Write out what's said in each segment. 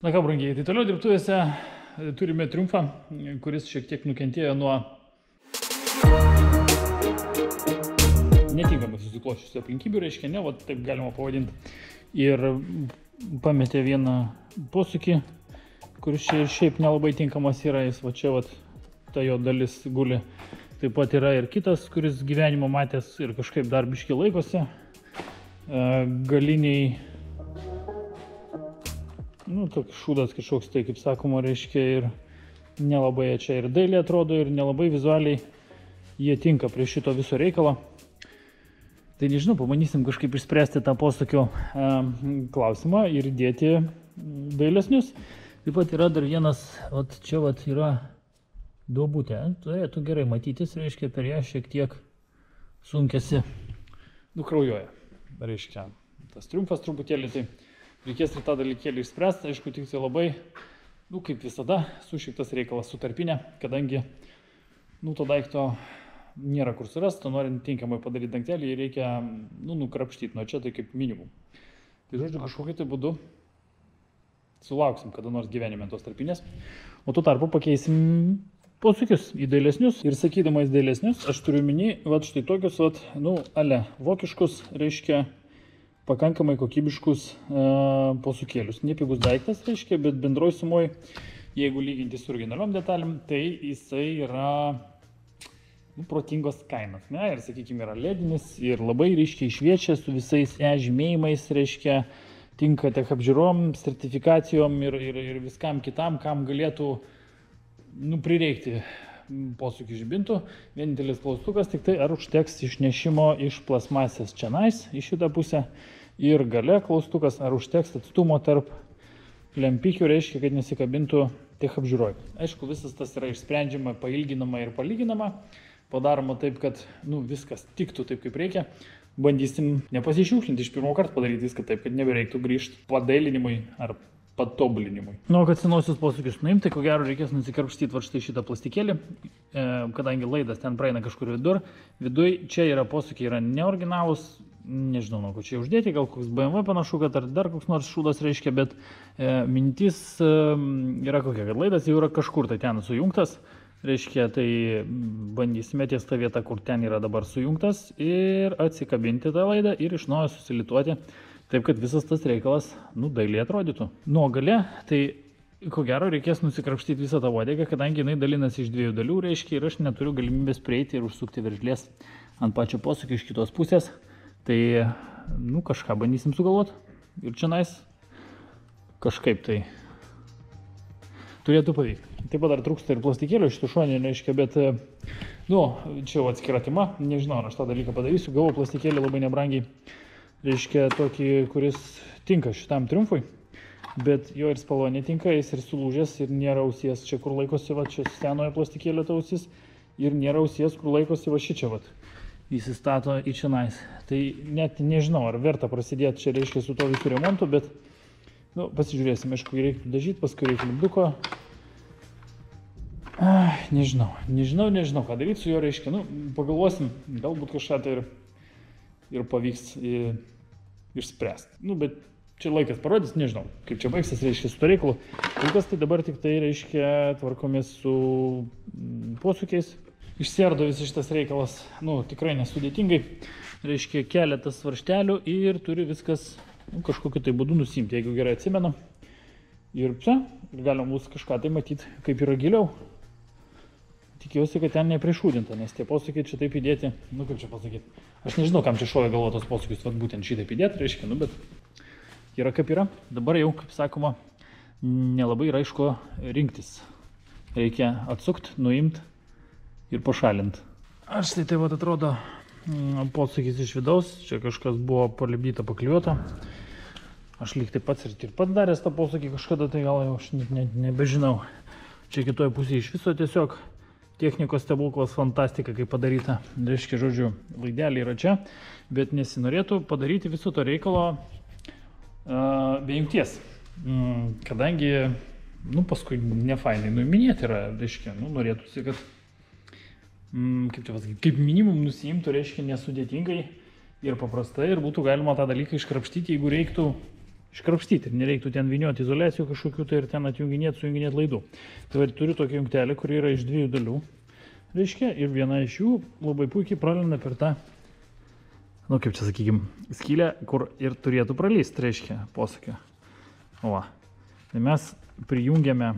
Na ką, brangiai, tai toliau dirbtuvėse turime Triumfą, kuris šiek tiek nukentėjo nuo netinkamai susikloščiusių aplinkybių, reiškia, ne, va, taip galima pavadinti. Ir pametė vieną posūkį, kuris čia šiaip nelabai tinkamas yra, jis va čia, va, ta jo dalis guli. Taip pat yra ir kitas, kuris gyvenimo matęs ir kažkaip dar biški laikosi. Galiniai, nu, toks šūdas kažkoks, tai kaip sakoma, reiškia, ir nelabai čia ir dailiai atrodo, ir nelabai vizualiai jie tinka prie šito viso reikalo. Tai nežinau, pamanysim kažkaip išspręsti tą posūkio klausimą ir dėti dailesnius. Taip pat yra dar vienas, vat čia vat yra duobutė, turėtų gerai matytis, reiškia, per ją šiek tiek sunkėsi, nukraujoja, reiškia, tas Triumfas truputėlį, tai reikės ir tą dalykėlį išspręsti, aišku, tik tai labai, nu, kaip visada, sušiktas reikalas su tarpinė, kadangi, nu, to daikto nėra kur surasti, norint tinkamai padaryti dangtelį, reikia, nu, nukrapštyti nuo čia, tai kaip minimum. Tai žodžiu, kažkokiu tai būdu sulauksim kada nors gyvenime tos tarpinės, o tuo tarpu pakeisim posūkius į dailesnius. Ir sakydama į dailesnius, aš turiu minį, vat štai tokius, vat, nu, ale, vokiškus, reiškia, pakankamai kokybiškus posūkėlius. Nepigus daiktas, reiškia, bet bendroj sumoj, jeigu lyginti su originaliom detalėm, tai jisai yra, nu, protingos kainos, ne? Ir, sakykime, yra ledinis ir labai ryškiai šviečia su visais žymėjimais, reiškia, tinka tech apžiūrom, sertifikacijom ir viskam kitam, kam galėtų, nu, prireikti posūkį žibintų. Vienintelis klaustukas tik tai, ar užteks išnešimo iš plasmasės čionais į šitą pusę ir gale klaustukas, ar užteks atstumo tarp lempikių, reiškia, kad nesikabintų tech apžiūroj. Aišku, visas tas yra išsprendžiama, pailginama ir palyginama, padaroma taip, kad, nu, viskas tiktų taip, kaip reikia. Bandysim nepasišiukšlinti, iš pirmo karto padaryti viską taip, kad nebereiktų grįžti padailinimui ar patobulinimui. Nu, kad senosius posūkius nuimti, ko gero reikės nusikarpštyti va štai šitą plastikėlį, kadangi laidas ten praeina kažkur vidur. Viduj čia yra posūkiai, yra neoriginalūs, nežinau, nuo ko čia uždėti, gal koks BMW panašu, kad ar dar koks nors šūdas reiškia, bet mintis yra kokia, kad laidas jau yra kažkur tai ten sujungtas. Reiškia, tai bandysime ties tą vietą, kur ten yra dabar sujungtas ir atsikabinti tą laidą ir iš naujo susilituoti, taip kad visas tas reikalas, nu, dailiai atrodytų. Nu, o gale, tai ko gero reikės nusikrapštyti visą tą uodegą, kadangi jinai dalinasi iš dviejų dalių, reiškia, ir aš neturiu galimybės prieiti ir užsukti veržlės ant pačio posūkio iš kitos pusės. Tai, nu, kažką bandysim sugalvoti ir čionais kažkaip tai turėtų pavykti. Taip pat dar trūksta ir plastikėlio šitų šonį, reiškia, bet, nu, čia jau atskira tema, nežinau, ar aš tą dalyką padarysiu. Gavau plastikėlį labai nebrangiai, reiškia, tokį, kuris tinka šitam Triumfui, bet jo ir spalva netinka, jis ir sulūžęs ir nėra ausies čia, kur laikosi, va, čia senojo plastikėlio ta ausis ir nėra ausies, kur laikosi va šičia, va, įsistato į čionais. Tai net nežinau, ar verta prasidėti čia, reiškia, su to visų remontu, bet, nu, pasižiūrėsim, aišku, reiktų dažyti, paskui reikia lipduko. Nežinau, ką daryti su juo, reiškia, nu, pagalvosim, galbūt kažką tai ir pavyks išspręsti. Nu, bet čia laikas parodys, nežinau, kaip čia baigsis, reiškia, su to reikalu. Kol kas tai dabar tik tai, reiškia, tvarkomės su posūkiais. Išsiardo visas šitas reikalas, nu, tikrai nesudėtingai, reiškia, keletas varžtelių ir turi viskas, nu, kažkokiu tai būdu nusimti, jeigu gerai atsimenu. Ir čia, ir galim bus kažką tai matyti, kaip yra giliau. Tikiuosi, kad ten neprišūdinta, nes tie posūkiai čia taip įdėti, nu, kaip čia pasakyti. Aš nežinau, kam čia šovė galvo tos posūkius, vat būtent šitaip įdėti, reiškia, nu, bet yra kaip yra. Dabar jau, kaip sakoma, nelabai yra iš ko rinktis. Reikia atsukti, nuimti ir pašalinti. Aš tai vat atrodo posūkis iš vidaus, čia kažkas buvo palipdyta, pakliuota. Aš lyg taip pats ir pats daręs tą posūkį kažkada, tai gal jau aš net nebežinau. Čia kitoje pusėje iš viso tiesiog technikos stebuklas, fantastika, kaip padaryta. Reiškia, žodžiu, laidelė yra čia, bet nesinorėtų padaryti viso to reikalo be jungties. Kadangi, nu, paskui nefainai nuiminėti yra, reiškia, nu, norėtųsi, kad, kaip čia pasakyti, kaip minimum nusiimtų, reiškia, nesudėtingai ir paprastai ir būtų galima tą dalyką iškrapštyti, jeigu reiktų iškrapštyti ir nereiktų ten vynioti izoliacijų kažkokių tai ir ten atjunginėti, sujunginėti laidų. Tai va, turiu tokią jungtelę, kuri yra iš 2 dalių, reiškia, ir viena iš jų labai puikiai pralenda per tą, nu kaip čia sakykim, skylę, kur ir turėtų pralysti, reiškia, posūkio. O va, tai mes prijungiame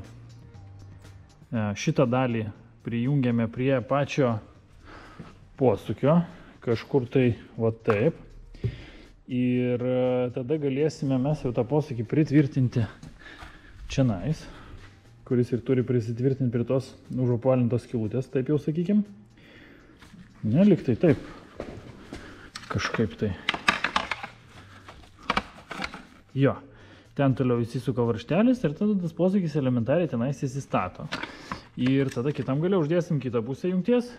šitą dalį, prijungiame prie pačio posūkio, kažkur tai va taip. Ir tada galėsime mes jau tą posūkį pritvirtinti čionais, kuris ir turi prisitvirtinti prie tos užuopalintos skylutės, taip jau sakykim. Ne, lyg tai taip. Kažkaip tai. Jo, ten toliau įsisuka varžtelis ir tada tas posūkis elementariai tenais įsistato. Ir tada kitam gale uždėsim kitą pusę jungties,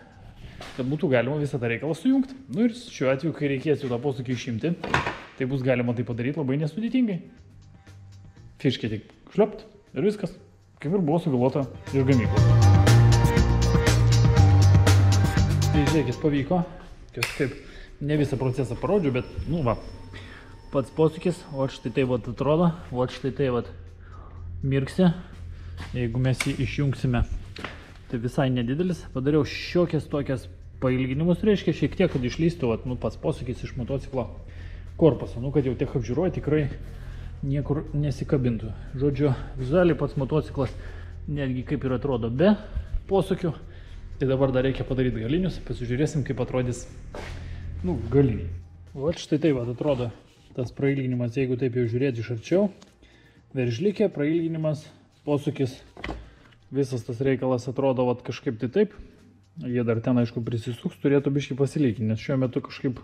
kad būtų galima visą tą reikalą sujungti. Nu ir šiuo atveju, kai reikės jau tą posūkį išimti, tai bus galima tai padaryti labai nesudėtingai. Fiškė tik šliopt ir viskas, kaip ir buvo sugalvota iš gamyklos. Tai žiūrėkit, pavyko. Kažkaip ne visą procesą parodžiu, bet, nu va, pats posūkis, o štai tai vat atrodo, o štai tai vat mirksi. Jeigu mes jį išjungsime, tai visai nedidelis. Padariau šiokias tokias pailginimus, reiškia šiek tiek, kad išlystų vat, nu, pats posūkis iš motociklo korpuso. Nu, kad jau tiek apžiūroje tikrai niekur nesikabintų. Žodžiu, vizualiai pats motociklas netgi kaip ir atrodo be posūkių. Tai dabar dar reikia padaryti galinius. Pasižiūrėsim, kaip atrodys, nu, galiniai. O štai tai vat atrodo tas prailginimas, jeigu taip jau žiūrėti iš arčiau. Veržlikė, prailginimas, posūkis. Visas tas reikalas atrodo vat kažkaip tai taip. Jie dar ten, aišku, prisisuks, turėtų biškį pasilikti, nes šiuo metu kažkaip,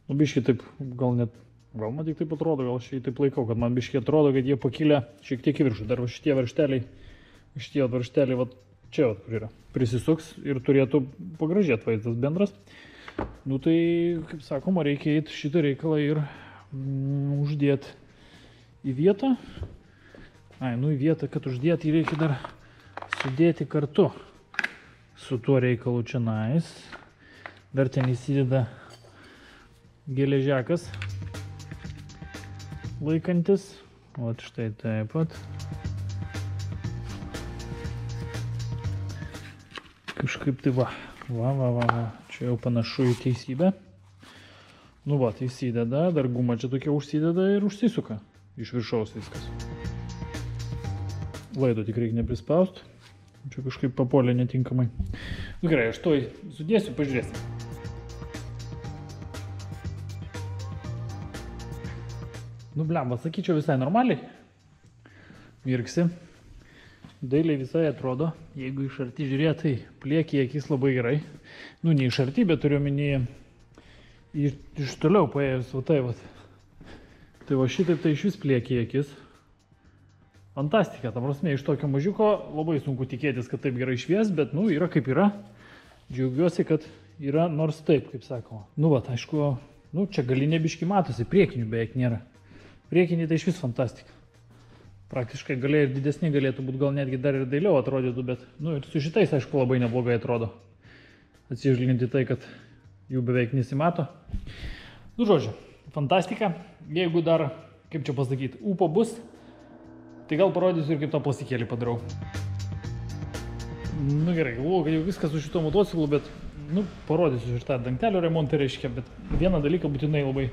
nu, biškį taip, gal man tik taip atrodo, gal šiai taip laikau, kad man biškį atrodo, kad jie pakilę šiek tiek į viršų. Dar šitie varžteliai, vat čia, vat, kur yra, prisisuks ir turėtų pagražėti vaizdas bendras. Nu, tai, kaip sakoma, reikia eiti šitą reikalą ir uždėti į vietą. Ai, nu, į vietą, kad uždėti, jį reikia dar sudėti kartu su tuo reikalu čionais. Dar ten įsideda geležiakas laikantis. O štai taip pat. Kažkaip tai va. Čia jau panašu į teisybę. Nu va, tai įsideda, dar guma čia tokia užsideda ir užsisuka. Iš viršaus viskas. Laido tik reikia neprispaust. Čia kažkaip papolė netinkamai. Nu gerai, aš toj sudėsiu, pažiūrėsim. Nu blemba, sakyčiau visai normaliai. Mirksi. Dailiai visai atrodo. Jeigu iš arti žiūrėt, tai pliekia akis labai gerai. Nu, ne iš arti, bet turiu minėję iš toliau paėjus, va tai va. Tai va šitaip tai iš vis pliekia akis. Fantastika, ta prasme, iš tokio mažiuko labai sunku tikėtis, kad taip gerai švies, bet, nu, yra kaip yra. Džiaugiuosi, kad yra nors taip, kaip sakoma. Nu, va, aišku, nu, čia galinė biški matosi, priekinių beveik nėra. Priekiniai tai iš vis fantastika. Praktiškai galiai ir didesni galėtų būti, gal netgi dar ir dailiau atrodytų, bet, nu, ir su šitais, aišku, labai neblogai atrodo. Atsižvelgiant į tai, kad jų beveik nesimato. Nu, žodžiu, fantastika. Jeigu dar, kaip čia pasakyti, ūpo bus, tai gal parodysiu ir kaip tą plastikėlį padarau. Nu gerai, galvoju, kad jau viskas su šito motociklu, bet, nu, parodysiu ir tą dangtelio remontą reiškia, bet vieną dalyką būtinai labai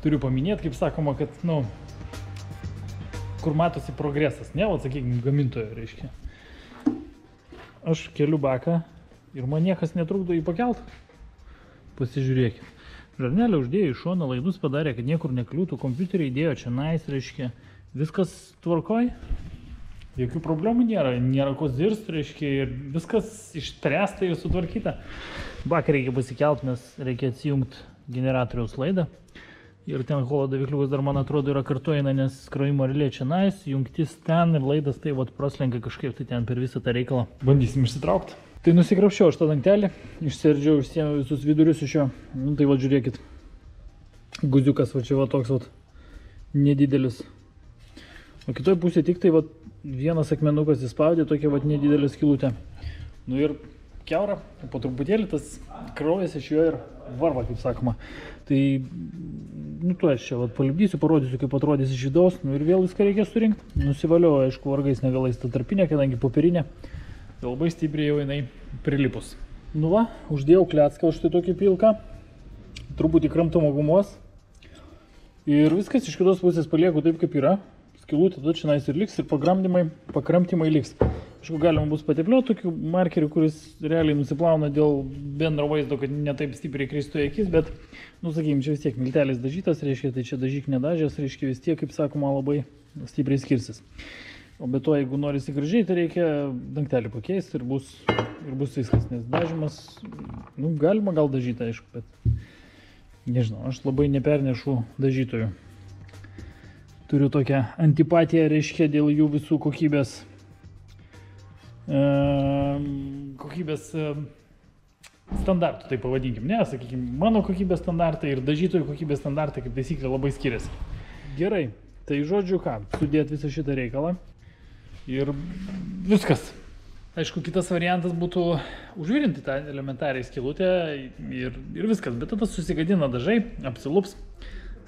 turiu paminėti, kaip sakoma, kad, nu, kur matosi progresas, ne, vat, sakykime, gamintojo reiškia. Aš keliu baką ir man niekas netrukdo jį pakelt. Pasižiūrėkit. Žarnelę uždėjo į šoną, laidus padarė, kad niekur nekliūtų, kompiuterį įdėjo čia nais, reiškia. Viskas tvarkoj, jokių problemų nėra ko zirst, reiškia, ir viskas išspręsta ir sutvarkyta. Baką reikia pasikelt, nes reikia atsijungti generatoriaus laidą. Ir ten holo davikliukas dar, man atrodo, yra kartu eina, nes krovimo relė čia nais, jungtis ten ir laidas tai vat praslenka kažkaip tai ten per visą tą reikalą. Bandysim išsitraukti. Tai nusikrapščiau aš tą dangtelį, išsiardžiau, išsiėmiau visus vidurius iš jo. Nu tai vat žiūrėkit, guziukas va čia va toks vat nedidelis. O kitoj pusėje tik tai vat vienas akmenukas įspaudė, tokia vat nedidelė skylutė. Nu ir keurą, po truputėlį tas kraujas iš jo ir varva, kaip sakoma. Tai, nu, tu aš čia palipdysiu, parodysiu, kaip atrodys iš vidaus, nu ir vėl viską reikės surinkti. Nusivalioju, aišku, vargais negalais tą tarpinę, kadangi popierinė, tai labai stipriai jau jinai prilipus. Nu va, uždėjau klecką už tai tokį pilką, truputį kramtomo gumos ir viskas iš kitos pusės palieku taip, kaip yra. Skylutė tada čia ir liks ir pakramtymai liks. Aišku, galima bus patepliuoti tokių markerių, kuris realiai nusiplauna dėl bendro vaizdo, kad netaip stipriai kristų į akis, bet, nu, sakykime, čia vis tiek miltelis dažytas, reiškia, tai čia dažyk nedažęs, reiškia, vis tiek, kaip sakoma, labai stipriai skirsis. O be to, jeigu norisi gražiai, tai reikia dangtelį pakeisti ir bus viskas, nes dažymas, nu, galima gal dažytą, aišku, bet nežinau, aš labai nepernešu dažytojų. Turiu tokią antipatiją, reiškia, dėl jų visų kokybės standartų, tai pavadinkim, ne, sakykime, mano kokybės standartai ir dažytojų kokybės standartai kaip taisyklė labai skiriasi. Gerai, tai žodžiu ką, sudėt visą šitą reikalą ir viskas. Aišku, kitas variantas būtų užvirinti tą elementariai skylutę ir viskas, bet tada susigadina dažai, apsilups,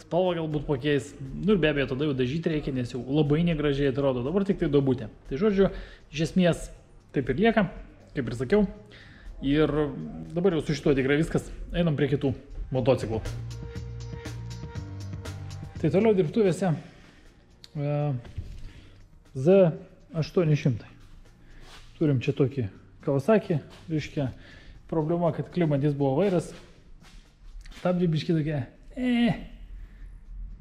spalvą galbūt pakeis, nu ir be abejo tada jau dažyti reikia, nes jau labai negražiai atrodo, dabar tik tai duobutė. Tai žodžiu, iš esmės taip ir lieka, kaip ir sakiau, ir dabar jau su šituo tikrai viskas, einam prie kitų motociklų. Tai toliau dirbtuvėse Z800. Turim čia tokį Kawasaki, reiškia, problema, kad klimantis buvo vairas, stabdžiai biški tokie,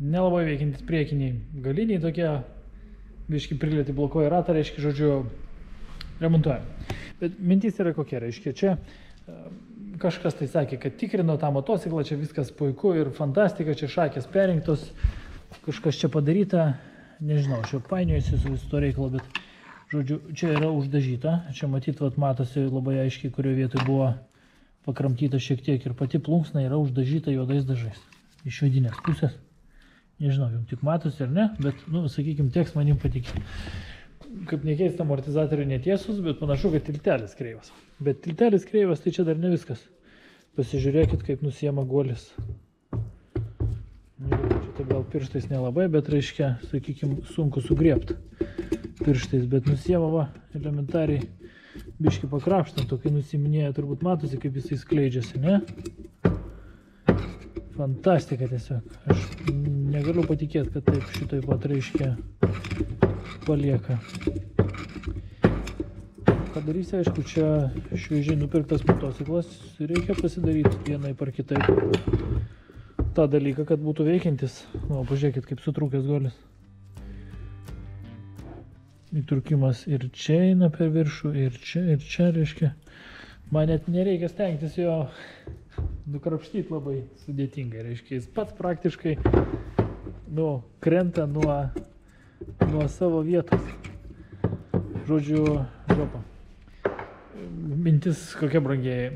nelabai veikiantis priekiniai galiniai tokie, biški prilėti blokuoja ratą, reiškia, žodžiu, remontuojam. Bet mintis yra kokia, reiškia, čia kažkas tai sakė, kad tikrino tą motociklą, čia viskas puiku ir fantastika, čia šakės perinktos, kažkas čia padaryta, nežinau, aš jau painiojusi su visu to reikalo, bet, žodžiu, čia yra uždažyta, čia matyt, vat, matosi labai aiškiai, kurioje vietoje buvo pakramtyta šiek tiek ir pati plunksna yra uždažyta juodais dažais. Iš vidinės pusės. Nežinau, jums tik matosi ar ne, bet, nu, sakykime, teks manim patikėti. Kaip nekeista, amortizatorių netiesus, bet panašu, kad tiltelis kreivas. Bet tiltelis kreivas, tai čia dar ne viskas. Pasižiūrėkit, kaip nusiema guolis. Čia gal pirštais nelabai, bet reiškia, sakykime, sunku sugriebti pirštais, bet nusiema, va, elementariai biški pakrapštant, o kai nusiminėja, turbūt matosi, kaip jisai skleidžiasi, ne? Fantastika tiesiog. Aš negaliu patikėti, kad taip šitoj pat reiškia palieka. Ką darysi, aišku, čia šviežiai nupirktas motociklas, reikia pasidaryti vienaip ar kitaip tą dalyką, kad būtų veikiantis. Nu, pažiūrėkit, kaip sutrūkęs guolis. Įtrūkimas ir čia eina per viršų, ir čia, reiškia. Man net nereikia stengtis jo nukrapštyti labai sudėtingai, reiškia. Jis pats praktiškai, nu, krenta nuo savo vietos. Žodžiu, žopa. Mintis kokia brangiai,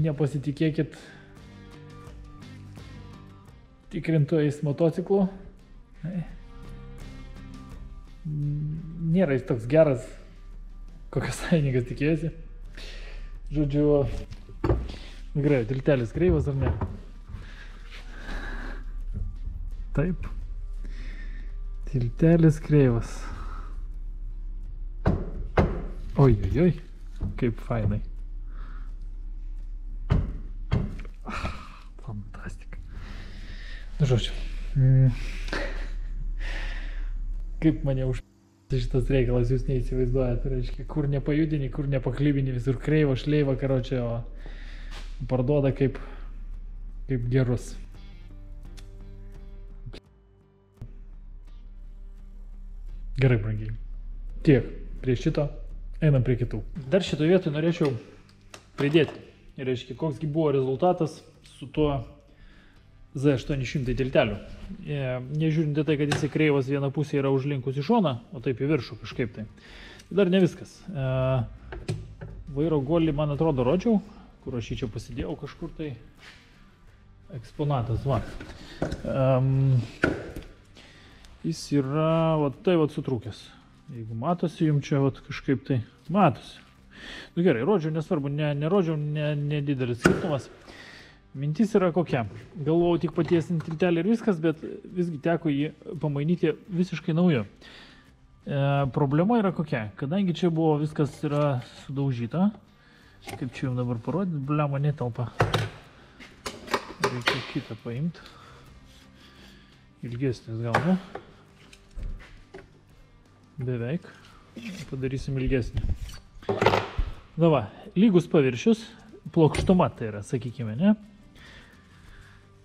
nepasitikėkit tikrintojais motociklų. Nėra jis toks geras, kokios savininkas tikėjosi. Žodžiu, gerai, tiltelis kreivas ar ne? Taip. Tiltelis kreivas. Oi, kaip fainai. Fantastika. Žodžiu. Kaip mane šitas reikalas, jūs neįsivaizduojate, reiškia, kur nepajudini, kur nepaklybini, visur kreiva, šleiva, karočią, o parduoda kaip gerus. Gerai, brangiai. Tiek prie šito, einam prie kitų. Dar šitoje vietoje norėčiau pridėti, reiškia, koksgi buvo rezultatas su tuo Z800 tilteliu. Nežiūrint į tai, kad jisai kreivas viena pusė yra užlinkus į šoną, o taip į viršų kažkaip tai. Dar ne viskas. Vairo guolį, man atrodo, rodžiau, kur aš jį čia pasidėjau kažkur tai. Eksponatas, va. Jis yra, va tai va sutrūkęs. Jeigu matosi jums čia, va kažkaip tai matosi. Nu gerai, rodžiau, nesvarbu, nerodžiau, nedidelis skirtumas. Mintis yra kokia. Galvojau tik patiesinti tiltelį ir viskas, bet visgi teko jį pamainyti visiškai nauju. Problema yra kokia. Kadangi čia buvo viskas yra sudaužyta, kaip čia jums dabar parodyti, blema netelpa. Reikia kitą paimti. Ilgesnis gal, ne? Beveik. Padarysim ilgesnį. Dava, lygus paviršius, plokštuma tai yra, sakykime, ne?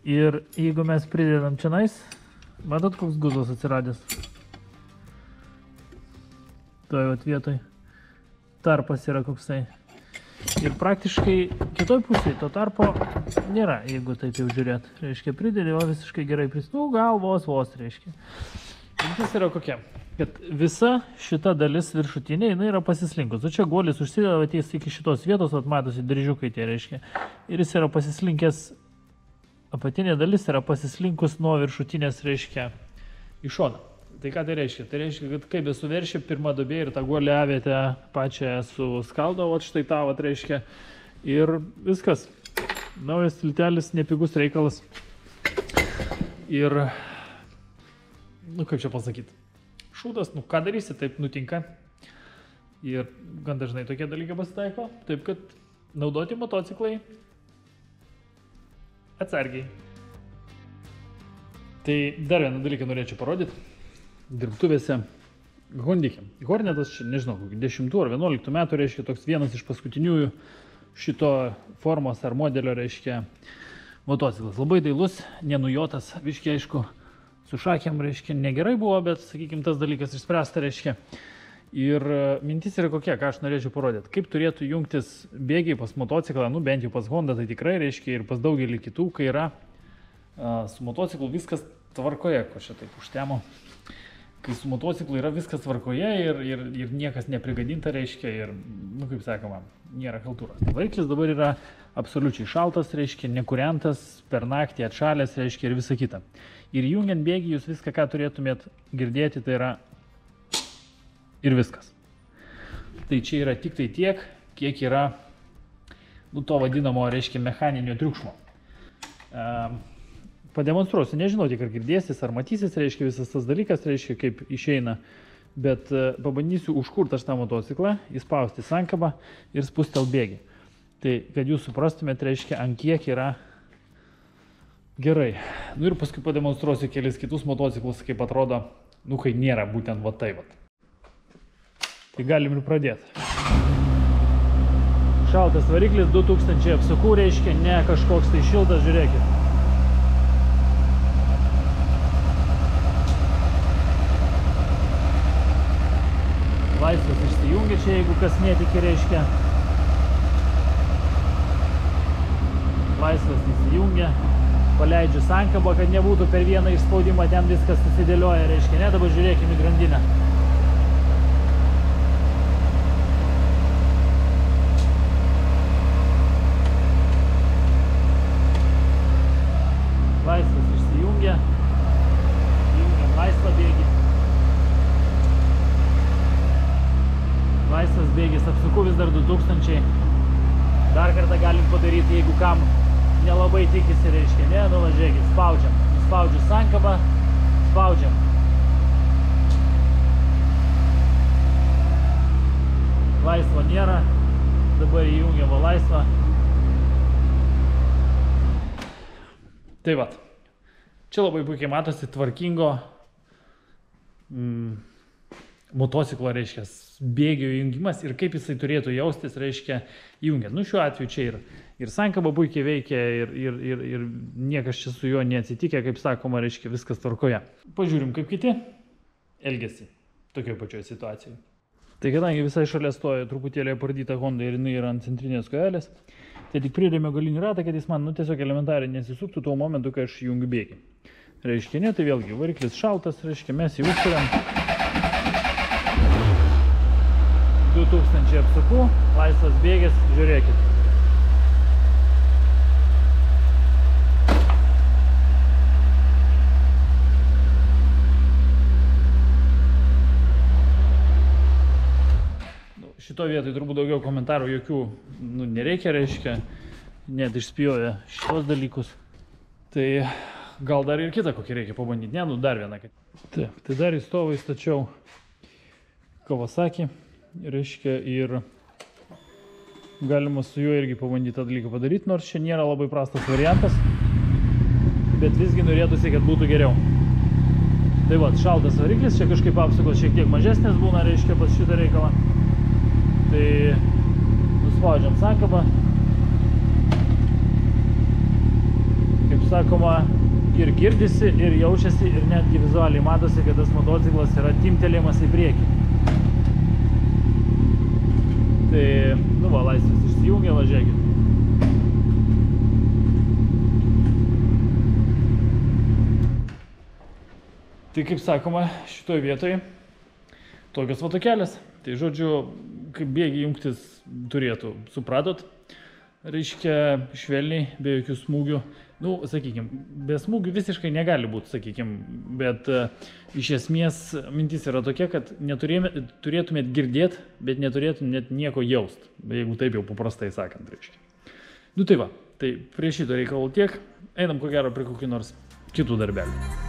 Ir jeigu mes pridedam čionais, matot, koks guzlas atsiradęs? Toj vat vietoj. Tarpas yra koksai. Ir praktiškai kitoj pusėje to tarpo nėra, jeigu taip jau žiūrėt. Reiškia, pridedi, o visiškai gerai prisimenu, gal vos, reiškia. Mintis yra kokia, kad visa šita dalis viršutinė, jinai yra pasislinkus. O čia guolis užsideda, ateis iki šitos vietos, vat matosi, diržiukai tie reiškia. Ir jis yra pasislinkęs, apatinė dalis yra pasislinkus nuo viršutinės, reiškia, į šoną. Tai ką tai reiškia? Tai reiškia, kad kai besuveršia pirmą duobę ir tą guolį avietę pačią suskaldo, o štai tą, vat reiškia. Ir viskas. Naujas tiltelis, nepigus reikalas. Ir, nu kaip čia pasakyti, šūdas, nu ką darysi, taip nutinka. Ir gan dažnai tokie dalykai pasitaiko, taip kad naudoti motociklai atsargiai. Tai dar vieną dalyką norėčiau parodyti. Dirbtuvėse Hondike. Hornetas, nežinau, 10 ar 11 metų, reiškia, toks vienas iš paskutiniųjų šito formos ar modelio, reiškia, motociklas. Labai dailus, nenujotas, viškiai, aišku, su šakėm, reiškia, negerai buvo, bet, sakykime, tas dalykas išspręsta, reiškia. Ir mintis yra kokia, ką aš norėčiau parodyti. Kaip turėtų jungtis bėgiai pas motociklą, nu bent jau pas Honda, tai tikrai, reiškia, ir pas daugelį kitų, kai yra su motociklu viskas tvarkoje, ko čia taip užtemo. Kai su motociklu yra viskas tvarkoje ir niekas neprigadinta, reiškia, ir, nu kaip sakoma, nėra kaltūros. Variklis dabar yra absoliučiai šaltas, reiškia, nekūrentas, per naktį atšalęs, reiškia, ir visa kita. Ir jungiant bėgį jūs viską, ką turėtumėt girdėti, tai yra ir viskas. Tai čia yra tik tai tiek, kiek yra, nu, to vadinamo, reiškia, mechaninio triukšmo. Pademonstruosiu, nežinau tik ar girdėsis, ar matysis, reiškia, visas tas dalykas, reiškia, kaip išeina, bet pabandysiu užkurti aš tą motociklą, įspausti sankabą ir spustelt bėgį. Tai, kad jūs suprastumėt, reiškia, ant kiek yra gerai. Nu ir paskui pademonstruosiu kelis kitus motociklus, kaip atrodo, nu, kai nėra būtent va taip. Tai galim ir pradėti. Šaltas variklis, 2000 apsukų, reiškia, ne kažkoks tai šiltas, žiūrėkit. Laisvas išsijungia čia, jeigu kas netiki, reiškia. Laisvas įsijungia. Paleidžiu sankabą, kad nebūtų per vieną išspaudimą, ten viskas susidėlioja, reiškia. Ne, dabar žiūrėkime į grandinę. Laisvas išsijungia. Įjungiam laisvą bėgį. Laisvas bėgis, apsuku vis dar 2000. Dar kartą galim padaryti, jeigu kam nelabai tikisi, reiškia, ne, nu važiuokit, spaudžiam. Spaudžiu sankabą, spaudžiam. Laisvo nėra, dabar įjungiamo laisvą. Tai vat, čia labai puikiai matosi tvarkingo motociklo, reiškia, bėgio įjungimas ir kaip jisai turėtų jaustis, reiškia, įjungiant. Nu, šiuo atveju čia ir sankaba puikiai veikia ir niekas čia su juo neatsitikė, kaip sakoma, reiškia, viskas tvarkoje. Pažiūrim, kaip kiti elgiasi tokioje pačioje situacijoje. Tai kadangi visai šalia stoja truputėlį apardyta Honda ir jinai yra ant centrinės kojelės, tai tik prirėmė galinį ratą, kad jis man, nu, tiesiog elementariai nesisuktų tuo momentu, kai aš jungiu bėgį. Reiškia, ne, tai vėlgi variklis šaltas, reiškia, mes jį užkuriam. 2000 apsukų, laisvas bėgis, žiūrėkit. šito vietoj turbūt daugiau komentarų jokių, nu, nereikia, reiškia, net išspjoja šitos dalykus. Tai gal dar ir kitą kokį reikia pabandyti, ne, nu dar vieną. Taip, tai dar į stovą įstačiau Kawasaki, reiškia, ir galima su juo irgi pabandyti tą dalyką padaryti, nors čia nėra labai prastas variantas, bet visgi norėtųsi, kad būtų geriau. Tai va, šaltas variklis, čia kažkaip apsukos šiek tiek mažesnės būna, reiškia, pas šitą reikalą. Tai nuspaudžiam sankabą. Kaip sakoma, ir girdisi, ir jaučiasi, ir netgi vizualiai matosi, kad tas motociklas yra timptelėjimas į priekį. Tai, nu va, laisvės išsijungia, važiuokit. Tai kaip sakoma, šitoje vietoje tokios vatokelės. Tai žodžiu, kaip bėgiai jungtis turėtų, supratot, reiškia švelniai, be jokių smūgių. Nu, sakykim, be smūgių visiškai negali būti, sakykim, bet iš esmės mintis yra tokia, kad turėtumėt girdėti, bet neturėtumėt nieko jaust, jeigu taip jau paprastai sakant, reiškia. Nu tai va, tai prie šito reikalų tiek, einam ko gero prie kokių nors kitų darbelių.